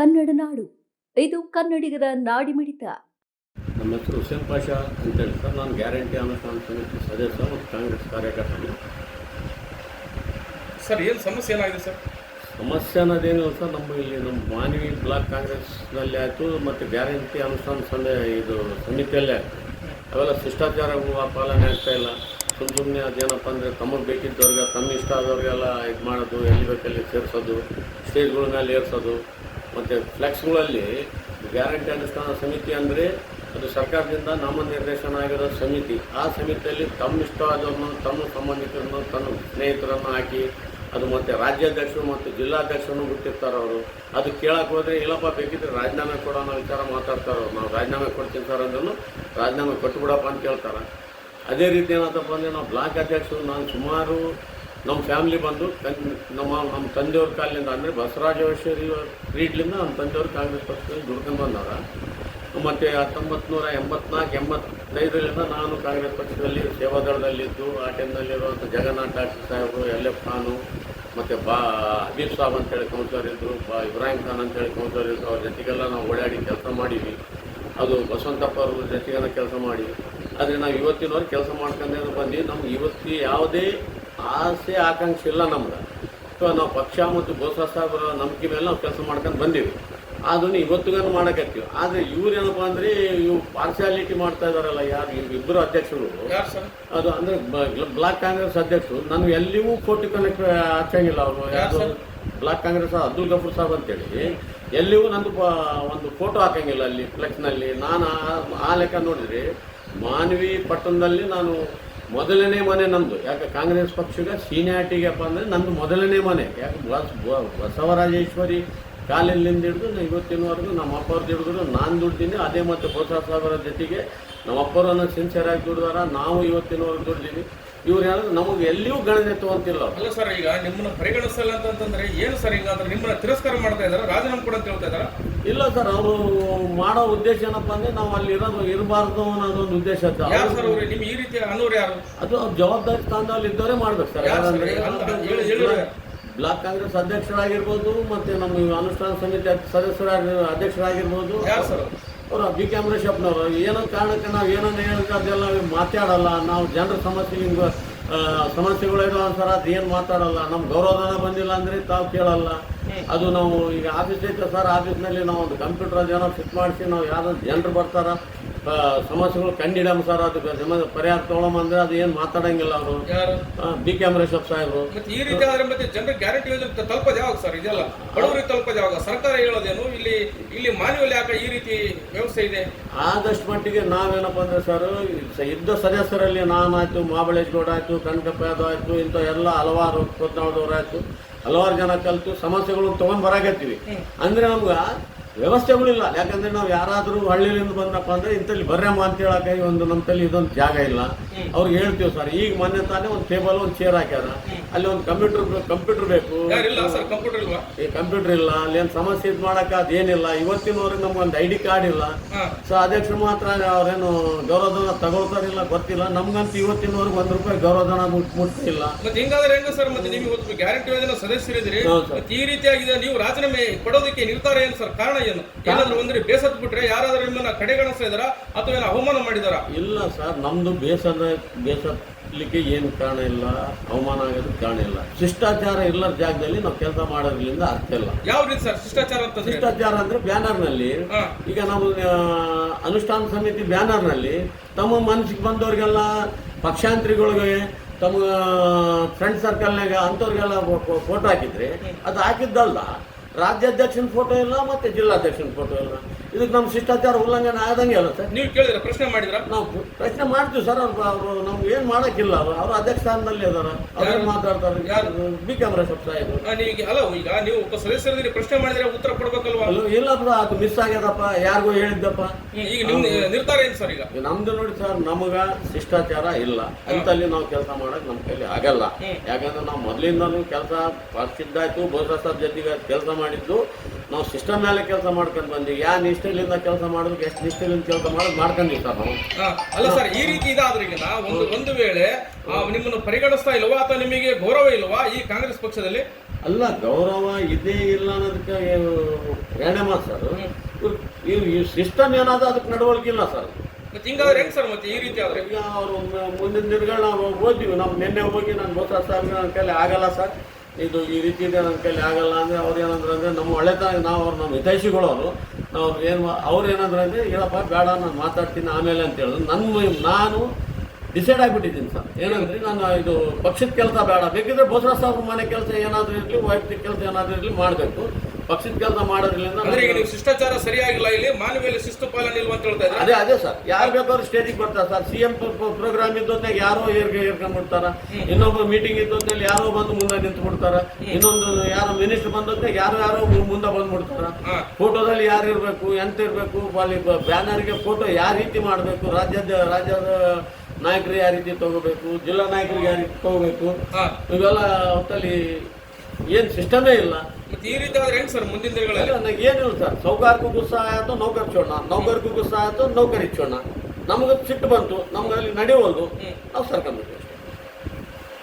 ಕನ್ನಡ ನಾಡು. ಇದು ಕನ್ನಡಿಗರ ನಾಡಿಮಿಡಿತ. ನಮ್ಮ ಹೆಸರು ಹುಸೇನ್ ಪಾಷಾ ಅಂತೇಳಿ ಸರ್. ನಾನು ಗ್ಯಾರಂಟಿ ಅನುಷ್ಠಾನ ಸಮಿತಿ ಸದಸ್ಯ ಮತ್ತು ಕಾಂಗ್ರೆಸ್ ಕಾರ್ಯಕರ್ತರು. ಸರ್, ಏನು ಸಮಸ್ಯೆ ಏನಾಗಿದೆ ಸರ್? ಸಮಸ್ಯೆ ಅನ್ನೋದೇನಿಲ್ಲ ಸರ್. ನಮ್ಮ ಮಾನವಿ ಬ್ಲಾಕ್ ಕಾಂಗ್ರೆಸ್ನಲ್ಲಿ ಆಯಿತು ಮತ್ತು ಗ್ಯಾರಂಟಿ ಅನುಷ್ಠಾನ ಸಮಿತಿಯಲ್ಲೇ ಆಯಿತು. ಅವೆಲ್ಲ ಶಿಷ್ಟಾಚಾರಗಳು ಪಾಲನೆ ಆಗ್ತಾಯಿಲ್ಲ. ಸುಮ್ಮನೆ ಅದೇನಪ್ಪ ಅಂದರೆ ತಮಗೆ ಬೇಕಿದ್ದವ್ರಿಗೆ ತಮ್ಮ ಇಷ್ಟ ಆದವ್ರಿಗೆಲ್ಲ ಇದು ಮಾಡೋದು, ಎಲ್ಲಿ ಬೇಕಲ್ಲಿ ಸೇರಿಸೋದು, ಸ್ಟೇಜ್ಗಳ ಮೇಲೆ ಏರಿಸೋದು. ಮತ್ತು ಫ್ಲೆಕ್ಸ್ಗಳಲ್ಲಿ ಗ್ಯಾರಂಟಿ ಅನುಷ್ಠಾನ ಸಮಿತಿ ಅಂದರೆ ಅದು ಸರ್ಕಾರದಿಂದ ನಾಮನಿರ್ದೇಶನ ಆಗಿರೋ ಸಮಿತಿ. ಆ ಸಮಿತಿಯಲ್ಲಿ ತಮ್ಮ ಇಷ್ಟವಾದವ್ರನ್ನ, ತಮ್ಮ ಸಂಬಂಧಿಕರನ್ನು, ತನ್ನ ಸ್ನೇಹಿತರನ್ನು ಹಾಕಿ ಅದು ಮತ್ತು ರಾಜ್ಯಾಧ್ಯಕ್ಷರು ಮತ್ತು ಜಿಲ್ಲಾಧ್ಯಕ್ಷರನ್ನು ಬಿಟ್ಟಿರ್ತಾರೆ ಅವರು. ಅದು ಕೇಳಕ್ಕೆ ಹೋದರೆ ಇಲ್ಲಪ್ಪ ಬೇಕಿದ್ರೆ ರಾಜೀನಾಮೆ ಕೊಡೋ ಅನ್ನೋ ವಿಚಾರ ಮಾತಾಡ್ತಾರೆ. ನಾವು ರಾಜೀನಾಮೆ ಕೊಡ್ತೀನಿ ಸರ್ ಅಂದ್ರೂ ರಾಜೀನಾಮೆ ಕೊಟ್ಟುಬಿಡಪ್ಪ ಅಂತ ಕೇಳ್ತಾರೆ. ಅದೇ ರೀತಿ ಏನಾಯ್ತಪ್ಪ ಅಂದರೆ ನಾವು ಬ್ಲಾಕ್ ಅಧ್ಯಕ್ಷರು, ನಾನು ಸುಮಾರು ನಮ್ಮ ಫ್ಯಾಮ್ಲಿ ಬಂದು ನಮ್ಮ ತಂದೆಯವ್ರ ಕಾಲದಿಂದ ಅಂದರೆ ಬಸವರಾಜೇಶ್ವರಿ ರೀಡ್ಲಿಂದ ನಮ್ಮ ತಂದೆಯವ್ರು ಕಾಂಗ್ರೆಸ್ ಪಕ್ಷದಲ್ಲಿ ದುಡ್ಕೊಂಡು ಬಂದವರ. ಮತ್ತು 1984-85ರಿಂದ ನಾನು ಕಾಂಗ್ರೆಸ್ ಪಕ್ಷದಲ್ಲಿ ಸೇವಾದಳದಲ್ಲಿದ್ದು ಆ ಟೈಮ್ನಲ್ಲಿರುವಂಥ ಜಗನ್ನಾಥ್ ಡಾಕ್ಟರ್ ಸಾಹೇಬರು, LF ಖಾನು ಮತ್ತು ಹಬೀಬ್ ಸಾಬ್ ಅಂತೇಳಿ ಕೌನ್ಸಿಲರ್ ಇದ್ದರು, ಇಬ್ರಾಹಿಂ ಖಾನ್ ಅಂತೇಳಿ ಕೌನ್ಸಿಲರ್ ಇದ್ದರು. ಅವ್ರ ಜೊತೆಗೆಲ್ಲ ನಾವು ಓಡಾಡಿ ಕೆಲಸ ಮಾಡೀವಿ. ಅದು ಬಸವಂತಪ್ಪ ಅವ್ರ ಜೊತೆಗೆಲ್ಲ ಕೆಲಸ ಮಾಡಿ ಆದರೆ ನಾವು ಇವತ್ತಿನವ್ರು ಕೆಲಸ ಮಾಡ್ಕೊಂಡೇನು ಬಂದು ನಮ್ಗೆ ಇವತ್ತು ಯಾವುದೇ ಆಸೆ ಆಕಾಂಕ್ಷೆ ಇಲ್ಲ ನಮ್ಗೆ. ಅಥವಾ ನಾವು ಪಕ್ಷ ಮತ್ತು ಬೋಸ ಸಾಹೇಬರ ನಂಬಿಕೆ ಮೇಲೆ ನಾವು ಕೆಲಸ ಮಾಡ್ಕೊಂಡು ಬಂದೀವಿ. ಅದನ್ನು ಇವತ್ತಿಗೂ ಮಾಡೋಕತ್ತೀವಿ. ಆದರೆ ಇವ್ರೇನಪ್ಪ ಅಂದರೆ ಇವು ಪಾರ್ಶಾಲಿಟಿ ಮಾಡ್ತಾ ಇದ್ದಾರಲ್ಲ, ಯಾರು ಇಬ್ಬರು ಅಧ್ಯಕ್ಷರು, ಅದು ಅಂದರೆ ಬ್ಲಾಕ್ ಕಾಂಗ್ರೆಸ್ ಅಧ್ಯಕ್ಷರು ನಾನು ಎಲ್ಲಿಯೂ ಫೋಟೋ ಕನೆಕ್ಟ್ ಹಚ್ಚಂಗಿಲ್ಲ. ಅವರು ಯಾರು ಬ್ಲಾಕ್ ಕಾಂಗ್ರೆಸ್ ಅಬ್ದುಲ್ ಗಫೂರ್ ಸಾಬ್ ಅಂತೇಳಿ ಎಲ್ಲಿಯೂ ನಂದು ಒಂದು ಫೋಟೋ ಹಾಕಂಗಿಲ್ಲ ಅಲ್ಲಿ ಫ್ಲೆಕ್ಸ್ನಲ್ಲಿ. ನಾನು ಆ ಲೆಕ್ಕ ನೋಡಿದರೆ ಮಾನವಿ ಪಟ್ಟಣದಲ್ಲಿ ನಾನು ಮೊದಲನೇ ಮನೆ ನಂದು. ಯಾಕೆ ಕಾಂಗ್ರೆಸ್ ಪಕ್ಷಕ್ಕೆ ಸೀನಿಯಾರಿಟಿಗಪ್ಪ ಅಂದರೆ ನಂದು ಮೊದಲನೇ ಮನೆ. ಯಾಕೆ ಬಸವರಾಜೇಶ್ವರಿ ಕಾಲಿಂದ ಹಿಡಿದು ಇವತ್ತಿನವರೆಗೂ ನಮ್ಮ ಅಪ್ಪವ್ರದ್ದು ಹಿಡಿದ್ರು ನಾನು ದುಡ್ತೀನಿ. ಅದೇ ಮತ್ತು ಬೋಸ ಸಾಹೇಬರ ಜೊತೆಗೆ ನಮ್ಮ ಅಪ್ಪರನ್ನು ಸಿನ್ಸಿಯರಾಗಿ ದುಡಿದಾರ, ನಾವು ಇವತ್ತಿನವರೆಗೂ ದುಡ್ದೀವಿ. ಇವ್ರು ಹೇಳಿದ್ರೆ ನಮಗೆ ಎಲ್ಲಿಯೂ ಗಣನೆ ತಗೊಂತಿಲ್ಲ. ಅಲ್ಲ ಸರ್, ಈಗ ನಿಮ್ಮನ್ನು ಪರಿಗಣಿಸಲ್ಲ ಅಂತಂದ್ರೆ ಏನು ಸರ್? ಈಗ ಅಂದ್ರೆ ನಿಮ್ಮನ್ನ ತಿರಸ್ಕಾರ ಮಾಡ್ತಾ ಇದ್ದಾರೆ, ರಾಜೀನಾಮೆ ಕೂಡ ಅಂತ ಹೇಳ್ತಾ ಇದ್ದಾರೆ. ಇಲ್ಲ ಸರ್, ಅವರು ಮಾಡೋ ಉದ್ದೇಶ ಏನಪ್ಪ ಅಂದರೆ ನಾವು ಅಲ್ಲಿ ಇರಬಾರ್ದು ಅನ್ನೋದೊಂದು ಉದ್ದೇಶ. ಯಾರು ಸರ್ ಅವರು? ನಿಮ್ಮ ಈ ರೀತಿಯ ಅನ್ನೋರು ಯಾರು? ಅದು ಅವ್ರು ಜವಾಬ್ದಾರಿ ಸ್ಥಾನದಲ್ಲಿ ಇದ್ದವರೇ ಮಾಡ್ಬೇಕು ಸರ್. ಯಾರಂದ್ರೆ ಬ್ಲಾಕ್ ಕಾಂಗ್ರೆಸ್ ಅಧ್ಯಕ್ಷರಾಗಿರ್ಬೋದು ಮತ್ತು ನಮ್ಮ ಅನುಷ್ಠಾನ ಸಮಿತಿ ಅಧ್ಯಕ್ಷರಾಗಿರ್ಬೋದು. ಯಾರು ಸರ್ ಅವರು? ಬಿ ಕೆ ಅಮರೇಶಪ್ಪನವರು. ಏನೋ ಕಾರಣಕ್ಕೆ ನಾವು ಏನನ್ನ ಹೇಳಿದ್ರೆ ಅದೆಲ್ಲ ಮಾತಾಡಲ್ಲ. ನಾವು ಜನರ ಸಮಸ್ಯೆಗಳಿರೋ ಅನ್ಸರ ಅದು ಏನು ಮಾತಾಡಲ್ಲ. ನಮ್ಮ ಗೌರವಧನ ಬಂದಿಲ್ಲ ಅಂದರೆ ತಾವು ಕೇಳಲ್ಲ. ಅದು ನಾವು ಈಗ ಆಫೀಸ್ ಐತೆ ಸರ್, ಆಫೀಸ್ನಲ್ಲಿ ನಾವು ಒಂದು ಕಂಪ್ಯೂಟರ್ ಏನೋ ಫಿಟ್ ಮಾಡಿಸಿ ನಾವು ಯಾರಾದ್ರು ಜನರು ಬರ್ತಾರ ಸಮಸ್ಯೆಗಳು ಕಂಡಿಡಮ್ ಸರ್, ಅದು ಪರಿಹಾರ ತೊಗೊಳಂದ್ರೆ ಅದು ಏನು ಮಾತಾಡಂಗಿಲ್ಲ ಅವರು. ಬಿ ಕೆ ಅಮರೇಶಪ್ಪ ಸಾಹೇಬರು. ಈ ರೀತಿ ಆದ್ರೆ ಮತ್ತೆ ಜನರಿಗೆ ಗ್ಯಾರಂಟಿ ಯೋಜನೆ ತಲುಪೋದು ಯಾವಾಗ ಸರ್? ಇದೆಲ್ಲ ಬಡವರಿಗೆ ತಲುಪೋದು ಯಾವಾಗ? ಸರ್ಕಾರ ಹೇಳೋದೇನು? ಇಲ್ಲಿ ಮಾನವಲ್ಲಿ ಯಾಕೆ ಈ ರೀತಿ ವ್ಯವಸ್ಥೆ ಇದೆ? ಆದಷ್ಟು ಮಟ್ಟಿಗೆ ನಾವೇನಪ್ಪ ಅಂದರೆ ಸರ್, ಇದ್ದ ಸದಸ್ಯರಲ್ಲಿ ನಾನಾಯ್ತು, ಮಹಾಬಳೇಶ್ ಗೌಡ ಆಯಿತು, ಕನಕಪ್ಪ ಯಾದವ್ ಆಯಿತು, ಇಂಥ ಎಲ್ಲ ಹಲವಾರು ಕೊತ್ನಾಳದವ್ರು ಆಯಿತು, ಹಲವಾರು ಜನ ಕಲಿತು ಸಮಸ್ಯೆಗಳು ತೊಗೊಂಡು ಬರಾಕತ್ತೀವಿ. ಅಂದರೆ ನಮ್ಗೆ ವ್ಯವಸ್ಥೆಗಳಿಲ್ಲ. ಯಾಕಂದರೆ ನಾವು ಯಾರಾದರೂ ಹಳ್ಳಿಯಿಂದ ಬಂದಪ್ಪ ಅಂದರೆ ಇಂಥಲ್ಲಿ ಬರ್ರಮ್ಮ ಅಂತ ಹೇಳಕ್ಕೆ ಒಂದು ನಮ್ಮ ತಲೆ ಇದೊಂದು ಜಾಗ ಇಲ್ಲ. ಅವ್ರಿಗೆ ಹೇಳ್ತೀವಿ ಸರ್. ಈಗ ಮೊನ್ನೆ ತಾನೇ ಒಂದು ಟೇಬಲ್ ಒಂದು ಚೇರ್ ಹಾಕ್ಯಾರ, ಅಲ್ಲಿ ಒಂದು ಕಂಪ್ಯೂಟರ್ ಬೇಕು. ಈ ಕಂಪ್ಯೂಟರ್ ಇಲ್ಲ, ಅಲ್ಲಿ ಏನು ಸಮಸ್ಯೆ ಇದು ಮಾಡೋಕೆ ಅದೇನಿಲ್ಲ. ಇವತ್ತಿನವರೆಗೆ ನಮ್ಗೊಂದು ID ಕಾರ್ಡ್ ಇಲ್ಲ. ಸೊ ಅಧ್ಯಕ್ಷರು ಮಾತ್ರ ಅವ್ರೇನು ಗೌರವಧನ ತಗೊಳ್ತಾರಿಲ್ಲ ಗೊತ್ತಿಲ್ಲ. ನಮ್ಗಂತೂ ಇವತ್ತಿನವರೆಗೆ ₹1 ಗೌರವಧನ ಮುಟ್ತಿಲ್ಲ. ಹಿಂಗಾದ್ರೆ ಹೆಂಗ ಸರ್? ಮತ್ತೆ ನೀವು ಗ್ಯಾರಂಟಿ ಯೋಜನೆ ಸದಸ್ಯರಿದ್ರಿ, ಈ ರೀತಿಯಾಗಿದೆ. ನೀವು ರಾಜೀನಾಮೆ ಕೊಡೋದಕ್ಕೆ ನಿರ್ಧಾರ ಏನು ಸರ್? ಕಾರಣ ಏನು? ಏನಾದ್ರು ಒಂದ್ರೆ ಬೇಸತ್ ಬಿಟ್ರೆ ಯಾರಾದ್ರೂ ನಿಮ್ಮನ್ನ ಕಡೆಗಣಿಸ್ತಾ ಇದಾರ ಅಥವಾ ಏನೋ ಅವಮಾನ ಮಾಡಿದಾರ? ಇಲ್ಲ ಸರ್, ನಮ್ದು ಬೇಸಲಿಕ್ಕೆ ಏನು ಕಾರಣ ಇಲ್ಲ, ಅವಮಾನ ಆಗೋದಕ್ಕೆ ಕಾರಣ ಇಲ್ಲ. ಶಿಷ್ಟಾಚಾರ ಇಲ್ಲದ ಜಾಗದಲ್ಲಿ ನಾವು ಕೆಲಸ ಮಾಡೋದ್ರಿಂದ ಅರ್ಥ ಇಲ್ಲ. ಯಾವ ರೀತಿ ಸರ್ ಶಿಷ್ಟಾಚಾರ ಅಂತ? ಶಿಷ್ಟಾಚಾರ ಅಂದ್ರೆ ಬ್ಯಾನರ್ನಲ್ಲಿ ಈಗ ನಾವು ಅನುಷ್ಠಾನ ಸಮಿತಿ ಬ್ಯಾನರ್ನಲ್ಲಿ ತಮ್ಮ ಮನಸ್ಸಿಗೆ ಬಂದವ್ರಿಗೆಲ್ಲ ಪಕ್ಷಾಂತರಿಗಳಿಗೆ ತಮ್ಮ ಫ್ರೆಂಡ್ ಸರ್ಕಲ್ನಾಗ ಅಂಥವ್ರಿಗೆಲ್ಲ ಫೋಟೋ ಹಾಕಿದ್ರೆ ಅದು ಹಾಕಿದ್ದಲ್ಲ. ರಾಜ್ಯಾಧ್ಯಕ್ಷನ ಫೋಟೋ ಇಲ್ಲ ಮತ್ತು ಜಿಲ್ಲಾಧ್ಯಕ್ಷನ ಫೋಟೋ ಇಲ್ಲ. ಇದಕ್ಕೆ ನಮ್ಮ ಶಿಷ್ಟಾಚಾರ ಉಲ್ಲಂಘನೆ ಆದಂಗೆ ಅಲ್ಲ ಸರ್. ನೀವು ಕೇಳಿದ್ರ? ಪ್ರಶ್ನೆ ಮಾಡಿದ್ರ? ನಾವು ಪ್ರಶ್ನೆ ಮಾಡ್ತೀವಿ ಸರ್. ಅವರು ನಮ್ಗೆ ಏನು ಮಾಡೋಕ್ಕಿಲ್ಲ. ಅವರು ಅಧ್ಯಕ್ಷ ಸ್ಥಾನದಲ್ಲಿ ಅದಾರ, ಅವ್ರೇನು ಮಾತಾಡ್ತಾರೆ? ಬಿ ಕೆ ಅಮರೇಶಪ್ಪ ಸಾಹೇಬರು. ಅಲ್ಲ, ಈಗ ನೀವು ಒಬ್ಬ ಸದಸ್ಯರಿಗೆ ಪ್ರಶ್ನೆ ಮಾಡಿದ್ರೆ ಉತ್ತರ ಕೊಡ್ಬೇಕಲ್ವಾ? ಇಲ್ಲ ಬಿಡು, ಅದು ಮಿಸ್ ಆಗ್ಯದಪ್ಪ, ಯಾರಿಗೂ ಹೇಳಿದ್ದಪ್ಪ. ಈಗ ನಿಮ್ಮ ನಿರ್ಧಾರ ಏನು ಸರ್? ಈಗ ನಮ್ದು ನೋಡಿ ಸರ್, ನಮಗ ಶಿಷ್ಟಾಚಾರ ಇಲ್ಲ ಅಂತಲ್ಲಿ ನಾವು ಕೆಲಸ ಮಾಡಕ್ ನಮ್ಮ ಕೈಲಿ ಆಗಲ್ಲ. ಯಾಕಂದ್ರೆ ನಾವು ಮೊದಲಿಂದನೂ ಕೆಲಸ ಪಕ್ಷದ್ದಾಯ್ತು, ಬೋಸ ಸಾಹೇಬ್ ಜೊತೆಗೆ ಕೆಲಸ ಮಾಡಿದ್ದು ನಾವು ಸಿಸ್ಟಮ್ ಮೇಲೆ ಕೆಲಸ ಮಾಡ್ಕೊಂಡು ಬಂದ್ವಿ. ಯಾವ ನಿಷ್ಠೆಯಿಂದ ಕೆಲಸ ಮಾಡೋದಕ್ಕೆ ಎಷ್ಟು ನಿಷ್ಠೆಯಿಂದ ಕೆಲಸ ಮಾಡೋದು ಮಾಡ್ಕೊಂಡಿವಿ ಸರ್ ನಾವು. ಅಲ್ಲ ಸರ್, ಈ ರೀತಿ ಇದಾದ್ರೆ ಈಗ ಒಂದು ವೇಳೆ ನಿಮ್ಮನ್ನು ಪರಿಗಣಿಸ್ತಾ ಇಲ್ವಾ ಅಥವಾ ನಿಮಗೆ ಗೌರವ ಇಲ್ವಾ ಈ ಕಾಂಗ್ರೆಸ್ ಪಕ್ಷದಲ್ಲಿ? ಅಲ್ಲ, ಗೌರವ ಇದೇ ಇಲ್ಲ ಅನ್ನೋದಕ್ಕೆ ಪ್ರೇರಣೆ ಮಾತು ಸರ್. ಈ ಸಿಸ್ಟಮ್ ಏನಾದ್ರು ಅದಕ್ಕೆ ನಡವಳಿಕೆ ಇಲ್ಲ ಸರ್. ಮತ್ತೆ ಹಿಂಗಾದ್ರೆ ಹೆಂಗ್ ಸರ್ ಮತ್ತೆ ಈ ರೀತಿ ಆದ್ರೆ? ಈಗ ಅವರು ಮುಂದಿನ ದಿನಗಳು ನಾವು ಓದ್ತೀವಿ. ನಾವು ನಿನ್ನೆ ಹೋಗಿ ನಾನು ಬೋಸರಾಜ್ ಸಾಹೇಬ್ಗೆ ನನ್ನ ಕೈಲಿ ಆಗಲ್ಲ ಸರ್, ಇದು ಈ ರೀತಿ ಇದೆ, ನನ್ನ ಕೈಲಿ ಆಗಲ್ಲ ಅಂದರೆ ಅವ್ರು ಏನಂದ್ರೆ ಅಂದರೆ ನಮ್ಮ ಒಳ್ಳೆತನ, ನಾವು ಅವ್ರು ನಮ್ಮ ಹಿತೈಷಿಗಳು ನಾವು ಅವ್ರು ಏನಂದ್ರೆ ಅಂದರೆ ಇಲ್ಲಪ್ಪ ಬೇಡ ನಾನು ಮಾತಾಡ್ತೀನಿ ಆಮೇಲೆ ಅಂತ ಹೇಳಿದ್ರು. ನಾನು ಡಿಸೈಡ್ ಆಗಿಬಿಟ್ಟಿದ್ದೀನಿ ಸರ್. ಏನಂದ್ರೆ ನಾನು ಇದು ಪಕ್ಷದ ಕೆಲಸ ಬೇಡ, ಬೇಕಿದ್ರೆ ಬೋಸರಾಜ್ ಸಾಹೇಬ್ರ ಮನೆ ಕೆಲಸ ಏನಾದರೂ ಇರಲಿ, ವೈಯಕ್ತಿಕ ಕೆಲಸ ಏನಾದರೂ ಇರಲಿ ಮಾಡಬೇಕು. ಪಕ್ಷದ ಕೆಲಸ ಮಾಡೋದ್ರಿಂದ ಅಂದ್ರೆ ಈಗ ನೀವು ಶಿಷ್ಟಾಚಾರ ಸರಿಯಾಗಿಲ್ಲ, ಇಲ್ಲಿ ಮಾನವೀಯ ಶಿಸ್ತು ಪಾಲನೆ ಇಲ್ವಾ ಅಂತ ಹೇಳ್ತಾ ಇದ್ದಾರೆ. ಅದೇ ಸರ್, ಯಾರು ಬೇಕಾದ್ರೂ ಸ್ಟೇಜಿಗೆ ಬರ್ತಾರೆ ಸರ್. CM ಪ್ರೋಗ್ರಾಮ್ ಇದ್ದೊತ್ನಾಗ ಯಾರೋ ಏರ್ಕೊಂಡ್ಬಿಡ್ತಾರ, ಇನ್ನೊಬ್ಬ ಮೀಟಿಂಗ್ ಇದ್ದೊತ್ನಲ್ಲಿ ಯಾರೋ ಬಂದು ಮುಂದೆ ನಿಂತು ಬಿಡ್ತಾರ, ಇನ್ನೊಂದು ಯಾರೋ ಮಿನಿಸ್ಟರ್ ಬಂದೊತ್ನಾಗ ಯಾರೋ ಮುಂದೆ ಬಂದ್ಬಿಡ್ತಾರ. ಫೋಟೋದಲ್ಲಿ ಯಾರು ಇರಬೇಕು, ಎಂತ ಇರಬೇಕು, ಬ್ಯಾನರ್ಗೆ ಫೋಟೋ ಯಾವ ರೀತಿ ಮಾಡಬೇಕು, ರಾಜ್ಯದ ನಾಯಕರು ಯಾವ ರೀತಿ ತಗೋಬೇಕು, ಜಿಲ್ಲಾ ನಾಯಕರಿಗೆ ಯಾವ ರೀತಿ ತಗೋಬೇಕು, ಇವೆಲ್ಲ ಹೊತ್ತಲ್ಲಿ ಏನು ಸಿಸ್ಟಮೇ ಇಲ್ಲ. ಮತ್ತೆ ಈ ರೀತಿ ಆದ್ರೆ ಹೆಂಗ್ ಸರ್ ಮುಂದಿನ ದಿನಗಳಲ್ಲಿ? ನನಗೆ ಏನಿಲ್ಲ ಸರ್, ಸೌಕಾರಕ್ಕೂ ಗುಸ್ಸ ಆಯಿತು ನೌಕರ್ ಚೋಣ, ನೌಕರ್ಗೂ ಗುಸ್ಸ ಆಯಿತು ನೌಕರಿ ಚೋಣ. ನಮಗೆ ಸಿಟ್ಟು ಬಂತು, ನಮ್ಗೆ ಅಲ್ಲಿ ನಡೆಯೋದು, ನಾವು ಸರ್ಕೊಂಡ್ಬಿಟ್ಟು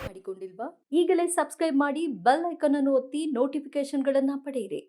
ಮಾಡಿಕೊಂಡಿಲ್ವಾ? ಈಗಲೇ ಸಬ್ಸ್ಕ್ರೈಬ್ ಮಾಡಿ ಬೆಲ್ ಐಕಾನ್ ಅನ್ನು ಒತ್ತಿ ನೋಟಿಫಿಕೇಶನ್ಗಳನ್ನ ಪಡೆಯಿರಿ.